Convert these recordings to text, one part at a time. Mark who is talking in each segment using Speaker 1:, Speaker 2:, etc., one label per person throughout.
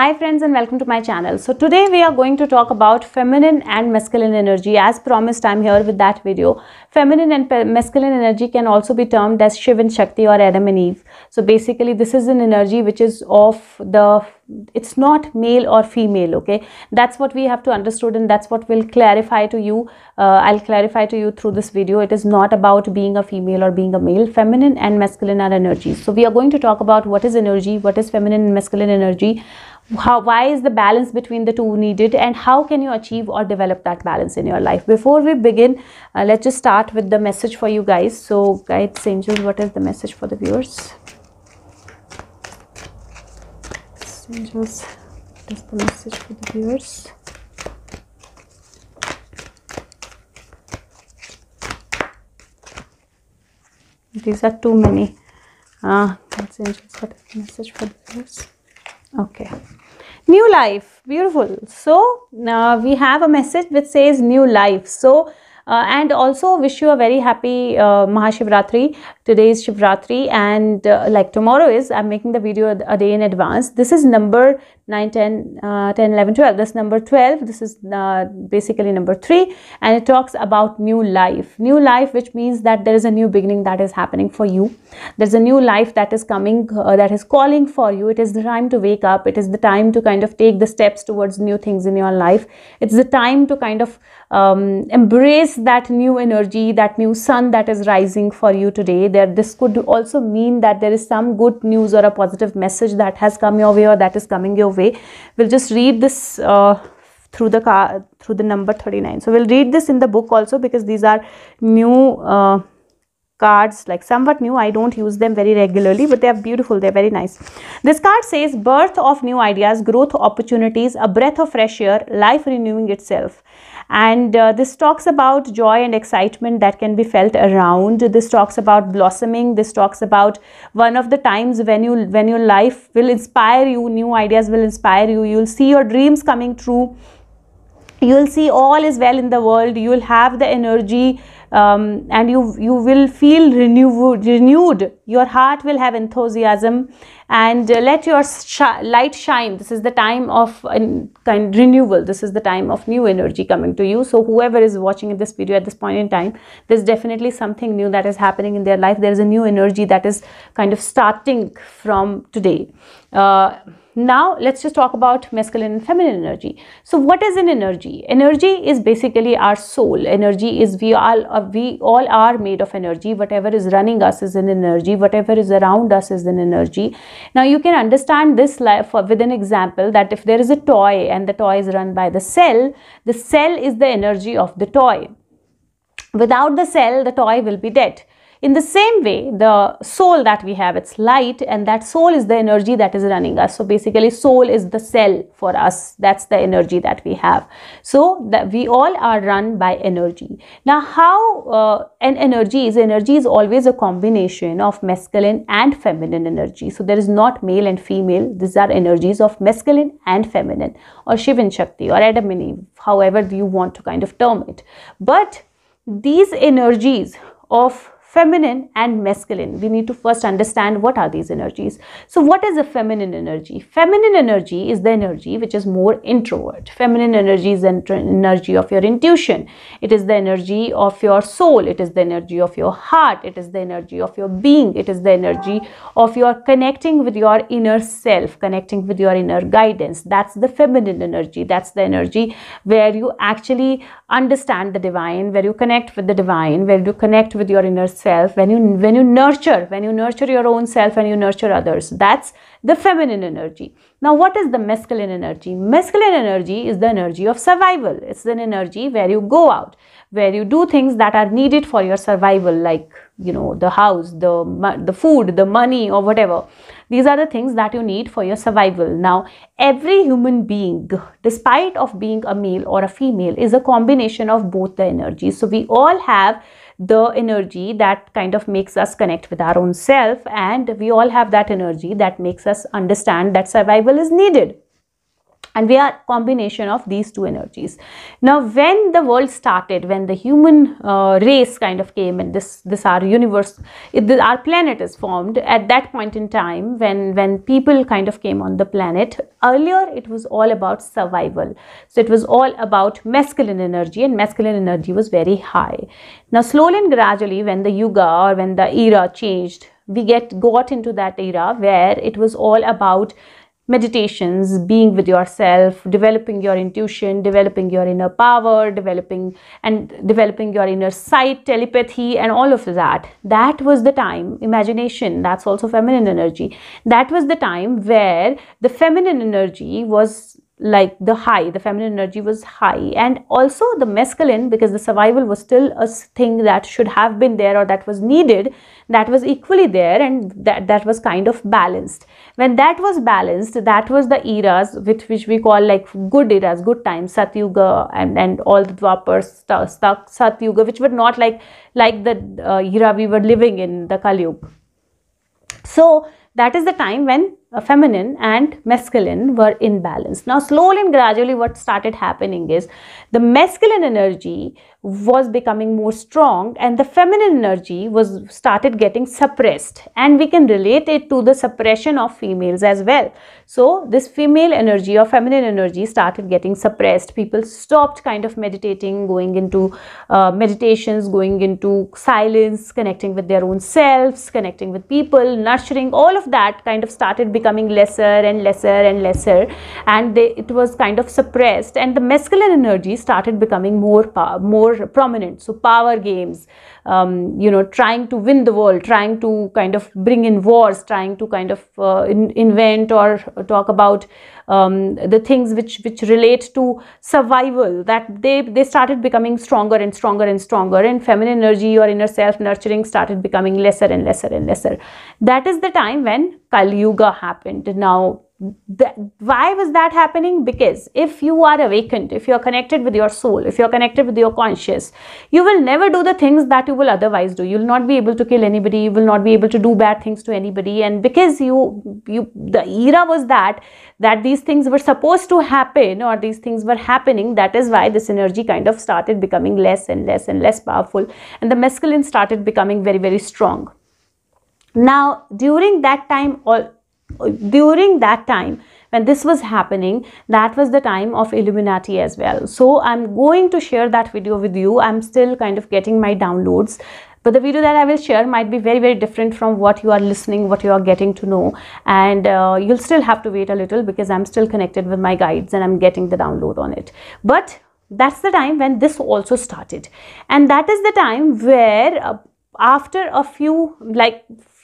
Speaker 1: Hi friends and welcome to my channel. So today we are going to talk about feminine and masculine energy. As promised, I'm here with that video. Feminine and masculine energy can also be termed as Shiv and Shakti or Adam and Eve. So basically this is an energy which is it's not male or female, okay? That's what we have to understand, and that's what will clarify to you. I'll clarify to you through this video. It is not about being a female or being a male. Feminine and masculine are energies. So we are going to talk about what is energy, what is feminine and masculine energy, why is the balance between the two needed, and how can you achieve or develop that balance in your life. Before we begin, let's just start with the message for you guys. So guides, angels, what is the message for the viewers? Angels, what is the message for the viewers? These are too many. Guides, angels, what is the message for the viewers? Okay, new life, beautiful. So we have a message which says new life. So and also wish you a very happy Mahashivratri. Today is Shivratri, and like tomorrow is, I'm making the video a day in advance. This is number 9, 10, 10, 11, 12. This number 12. This is basically number 3, and it talks about new life. New life, which means that there is a new beginning that is happening for you. There's a new life that is coming, that is calling for you. It is the time to wake up. It is the time to kind of take the steps towards new things in your life. It's the time to kind of embrace that new energy, that new sun that is rising for you today. This could also mean that there is some good news or a positive message that has come your way or that is coming your way. We'll just read this through the number 39. So we'll read this in the book also, because these are new cards, like somewhat new. I don't use them very regularly, but they are beautiful. They're very nice. This card says birth of new ideas, growth opportunities, a breath of fresh air, life renewing itself. And this talks about joy and excitement that can be felt around. This talks about blossoming. This talks about one of the times when your life will inspire you, new ideas will inspire you. You'll see your dreams coming true. You'll see all is well in the world. You will have the energy, and you will feel renewed. Your heart will have enthusiasm, and let your light shine. This is the time of kind renewal. This is the time of new energy coming to you. So whoever is watching this video at this point in time, there's definitely something new that is happening in their life. There is a new energy that is kind of starting from today. Now let's just talk about masculine and feminine energy. So what is an energy? Energy is basically our soul. Energy is we all are made of energy. Whatever is running us is an energy. Whatever is around us is an energy. Now you can understand this with an example, that if there is a toy and the toy is run by the cell is the energy of the toy. Without the cell, the toy will be dead. In the same way, the soul that we have, it's light, and that soul is the energy that is running us. So basically, soul is the cell for us. That's the energy that we have. So that we all are run by energy. Now, how an energy is always a combination of masculine and feminine energy. So there is not male and female. These are energies of masculine and feminine, or Shiv and Shakti, or Adam and Eve, however you want to kind of term it. But these energies of feminine and masculine, we need to first understand what are these energies. So what is a feminine energy? Feminine energy is the energy which is more introvert. Feminine energy is the energy of your intuition. It is the energy of your soul. It is the energy of your heart. It is the energy of your being. It is the energy of your connecting with your inner self, connecting with your inner guidance. That's the feminine energy. That's the energy where you actually understand the divine, where you connect with the divine, where you connect with your inner self, when you nurture your own self and you nurture others. That's the feminine energy. Now what is the masculine energy? Masculine energy is the energy of survival. It's an energy where you go out, where you do things that are needed for your survival, like, you know, the house, the food, the money, or whatever. These are the things that you need for your survival. Now, every human being, despite of being a male or a female, is a combination of both the energies. So we all have the energy that kind of makes us connect with our own self, and we all have that energy that makes us understand that survival is needed. and we are combination of these two energies. Now when the world started, when the human race kind of came, and this our universe, our planet is formed at that point in time, when people kind of came on the planet. Earlier it was all about survival, so it was all about masculine energy, and masculine energy was very high. Now slowly and gradually, when the yuga or when the era changed, we got into that era where it was all about meditations, being with yourself, developing your intuition, developing your inner power, developing your inner sight, telepathy, and all of that. That was the time. Imagination, that's also feminine energy. That was the time where the feminine energy was like the feminine energy was high, and also the masculine, because the survival was still a thing that should have been there, or that was needed, that was equally there, and that was kind of balanced. When that was balanced, that was the eras which we call like good eras, good times, Satyuga and all the Dwapar, Satyuga, which were not like the era we were living in, the Kali Yuga. So that is the time when feminine and masculine were in balance. Now slowly and gradually what started happening is the masculine energy was becoming more strong, and the feminine energy was started getting suppressed, and we can relate it to the suppression of females as well. So this female energy or feminine energy started getting suppressed. People stopped kind of meditating, going into meditations, going into silence, connecting with their own selves, connecting with people, nurturing. All of that kind of started becoming lesser and lesser and lesser, and it was kind of suppressed, and the masculine energy started becoming more prominent. So power games, trying to win the world, trying to kind of bring in wars, trying to kind of invent or talk about the things which relate to survival, that they started becoming stronger and stronger and stronger, and feminine energy or inner self nurturing started becoming lesser and lesser and lesser. That is the time when Kali Yuga happened. Now why was that happening? Because if you are awakened, if you are connected with your soul, if you are connected with your conscious, you will never do the things that you will otherwise do. You will not be able to kill anybody, you will not be able to do bad things to anybody, and because the era was that these things were supposed to happen, or these things were happening, that is why this energy kind of started becoming less and less and less powerful, and the masculine started becoming very, very strong. Now during that time when this was happening, that was the time of Illuminati as well. So I'm going to share that video with you. I'm still kind of getting my downloads, but the video that I will share might be very, very different from what you are listening, what you are getting to know, and you'll still have to wait a little, because I'm still connected with my guides and I'm getting the download on it. But that's the time when this also started, and that is the time where after a few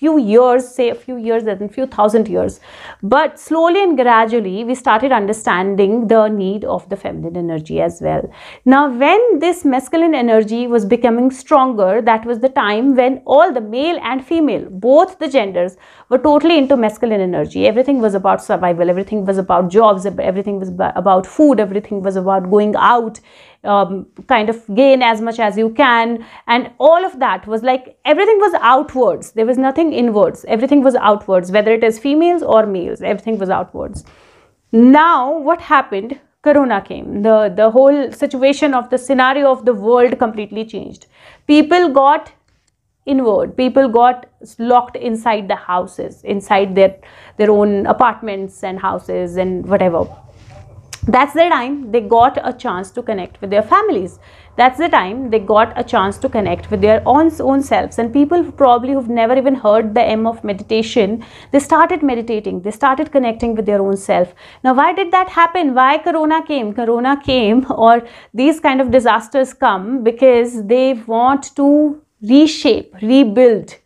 Speaker 1: years, say a few years and few thousand years, but slowly and gradually we started understanding the need of the feminine energy as well. Now when this masculine energy was becoming stronger, that was the time when all the male and female, both the genders, were totally into masculine energy. Everything was about survival, everything was about jobs, everything was about food, everything was about going out, kind of gain as much as you can, and all of that was like everything was outwards. There was nothing inwards. Everything was outwards, whether it is females or males, everything was outwards. Now what happened? Corona came. The whole situation of the scenario of the world completely changed. People got inward, people got locked inside the houses, inside their own apartments and houses and whatever. That's the time they got a chance to connect with their families. That's the time they got a chance to connect with their own selves. And people probably who've never even heard the M of meditation, they started meditating, they started connecting with their own self. Now why did that happen? Why Corona came? Corona came, or these kind of disasters come, because they want to reshape, rebuild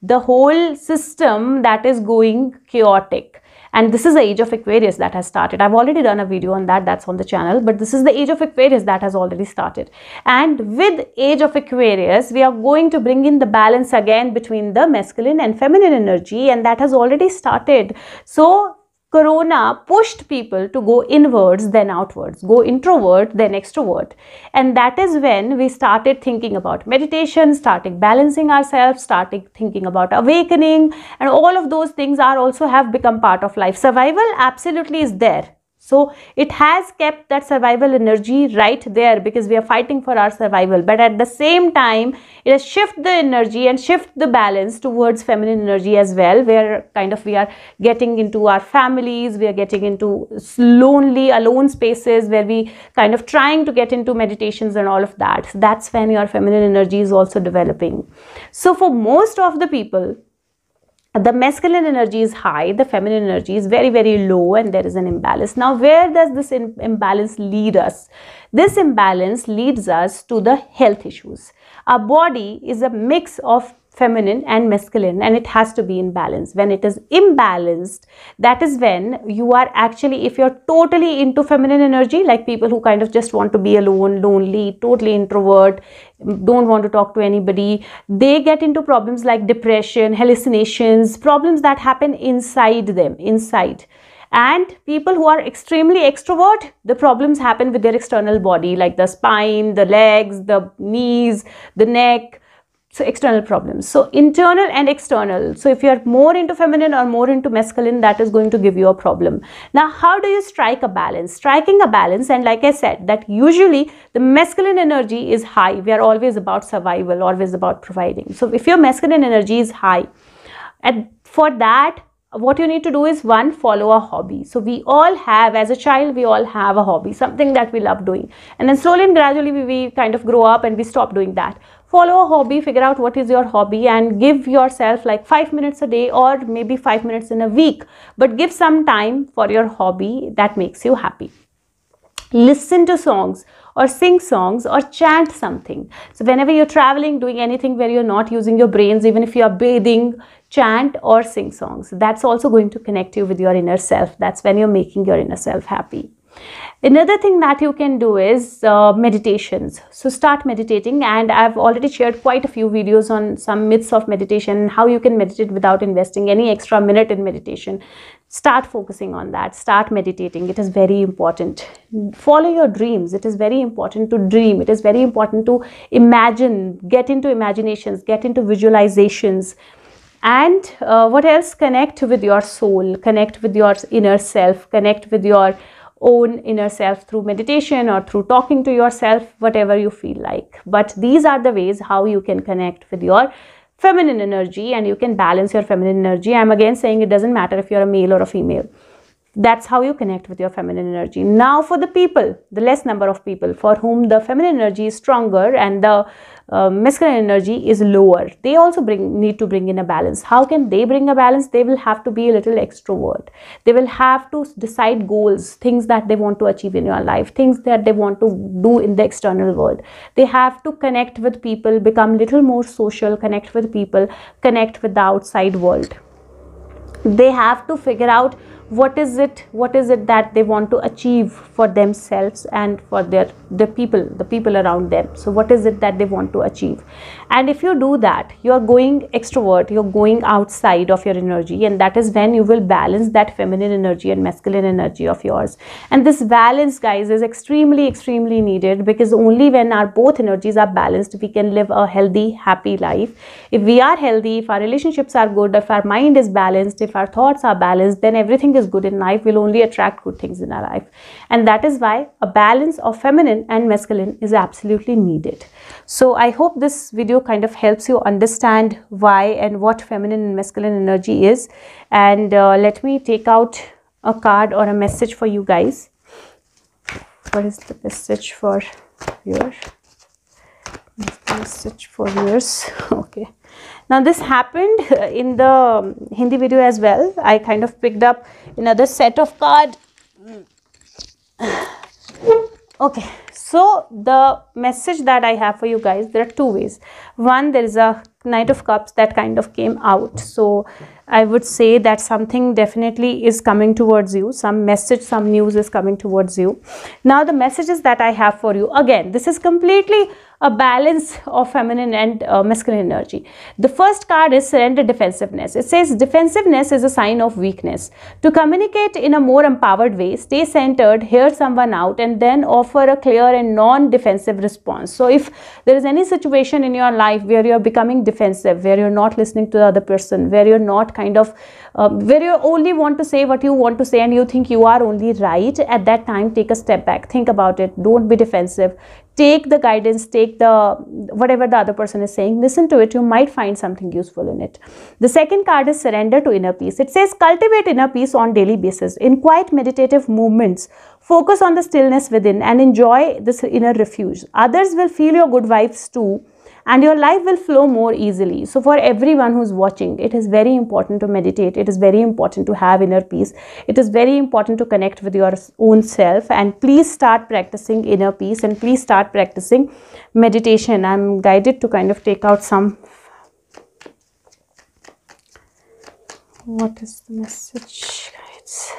Speaker 1: the whole system that is going chaotic. And this is the age of Aquarius that has started. I've already done a video on that, that's on the channel, but this is the age of Aquarius that has already started. And with age of Aquarius, we are going to bring in the balance again between the masculine and feminine energy, and that has already started. So Corona pushed people to go inwards, then outwards, go introvert, then extrovert. And that is when we started thinking about meditation, started balancing ourselves, started thinking about awakening, and all of those things are also have become part of life. Survival absolutely is there. So it has kept that survival energy right there because we are fighting for our survival. But at the same time, it has shifted the energy and shift the balance towards feminine energy as well, where kind of we are getting into our families, we are getting into lonely, alone spaces where we kind of trying to get into meditations and all of that. So that's when your feminine energy is also developing. So for most of the people, the masculine energy is high, the feminine energy is very, very low, and there is an imbalance. Now, where does this imbalance lead us? This imbalance leads us to the health issues. Our body is a mix of feminine and masculine, and it has to be in balance. When it is imbalanced, that is when you are actually, if you're totally into feminine energy, like people who kind of just want to be alone, lonely, totally introvert, don't want to talk to anybody, they get into problems like depression, hallucinations, problems that happen inside them, inside. And people who are extremely extrovert, the problems happen with their external body, like the spine, the legs, the knees, the neck. So external problems. So internal and external. So if you are more into feminine or more into masculine, that is going to give you a problem. Now, how do you strike a balance? Striking a balance, and like I said, that usually the masculine energy is high. We are always about survival, always about providing. So if your masculine energy is high, and for that, what you need to do is, one, follow a hobby. So we all have, as a child, we all have a hobby, something that we love doing. And then slowly and gradually we kind of grow up and we stop doing that. Follow a hobby, figure out what is your hobby, and give yourself like 5 minutes a day or maybe 5 minutes in a week. But give some time for your hobby that makes you happy. Listen to songs or sing songs or chant something. So whenever you're traveling, doing anything where you're not using your brains, even if you are bathing, chant or sing songs. That's also going to connect you with your inner self. That's when you're making your inner self happy. Another thing that you can do is meditations. So start meditating, and I've already shared quite a few videos on some myths of meditation, how you can meditate without investing any extra minute in meditation. Start focusing on that. Start meditating. It is very important. Follow your dreams. It is very important to dream. It is very important to imagine, get into imaginations, get into visualizations. And what else? Connect with your soul, connect with your inner self, connect with your own inner self through meditation or through talking to yourself, whatever you feel like. But these are the ways how you can connect with your feminine energy and you can balance your feminine energy. I'm again saying it doesn't matter if you're a male or a female. That's how you connect with your feminine energy. Now for the people, the less number of people for whom the feminine energy is stronger and the masculine energy is lower, they also need to bring in a balance. How can they bring a balance? They will have to be a little extrovert. They will have to decide goals, things that they want to achieve in your life, things that they want to do in the external world. They have to connect with people, become little more social, connect with people, connect with the outside world. They have to figure out what is it that they want to achieve for themselves and for the people around them. So what is it that they want to achieve? And if you do that, you're going extrovert, you're going outside of your energy, and that is when you will balance that feminine energy and masculine energy of yours. And this balance, guys, is extremely needed, because only when our both energies are balanced, we can live a healthy, happy life. If we are healthy, if our relationships are good, if our mind is balanced, if our thoughts are balanced, then everything is good in life. We'll only attract good things in our life. And that is why a balance of feminine and masculine is absolutely needed. So I hope this video kind of helps you understand why and what feminine and masculine energy is. And let me take out a card or a message for you guys. What is the message for viewers? Message for viewers. Okay. Now this happened in the Hindi video as well. I kind of picked up another set of cards. Okay, so the message that I have for you guys, there are two ways. One, there is a Knight of Cups that kind of came out. So I would say that something definitely is coming towards you. Some message, some news is coming towards you. Now the messages that I have for you, again, this is completely a balance of feminine and masculine energy. The first card is Surrender Defensiveness. It says defensiveness is a sign of weakness. To communicate in a more empowered way, stay centered, hear someone out, and then offer a clear and non-defensive response. So if there is any situation in your life where you're becoming defensive, where you're not listening to the other person, where you're not kind of where you only want to say what you want to say and you think you are only right, at that time take a step back, think about it, don't be defensive, take the guidance, take the whatever the other person is saying, listen to it, you might find something useful in it. The second card is surrender to inner peace. It says cultivate inner peace on daily basis. In quiet meditative movements, focus on the stillness within and enjoy this inner refuge. Others will feel your good vibes too, and your life will flow more easily. So for everyone who's watching, it is very important to meditate. It is very important to have inner peace. It is very important to connect with your own self, and please start practicing inner peace and please start practicing meditation. I'm guided to kind of take out some. What is the message, guys?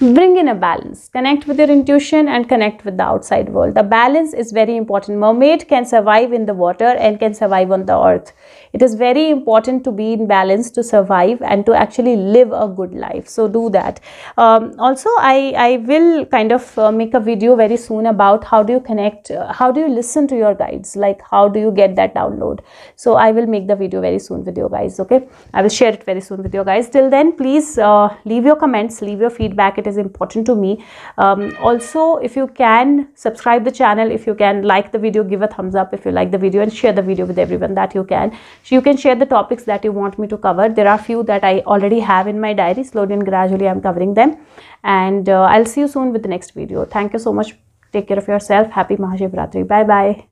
Speaker 1: Bring in a balance, connect with your intuition and connect with the outside world. The balance is very important. Mermaid can survive in the water and can survive on the earth. It is very important to be in balance to survive and to actually live a good life. So do that. Also, I will kind of make a video very soon about how do you connect, how do you listen to your guides, like how do you get that download. So I will make the video very soon with you guys, okay? I will share it very soon with you guys. Till then, please leave your comments, leave your feedback. It is important to me. Also, if you can subscribe the channel, if you can like the video, give a thumbs up if you like the video, and share the video with everyone that you can. So you can share the topics that you want me to cover. There are few that I already have in my diary. Slowly and gradually I'm covering them, and I'll see you soon with the next video. Thank you so much. Take care of yourself. Happy Mahashivratri. Bye bye.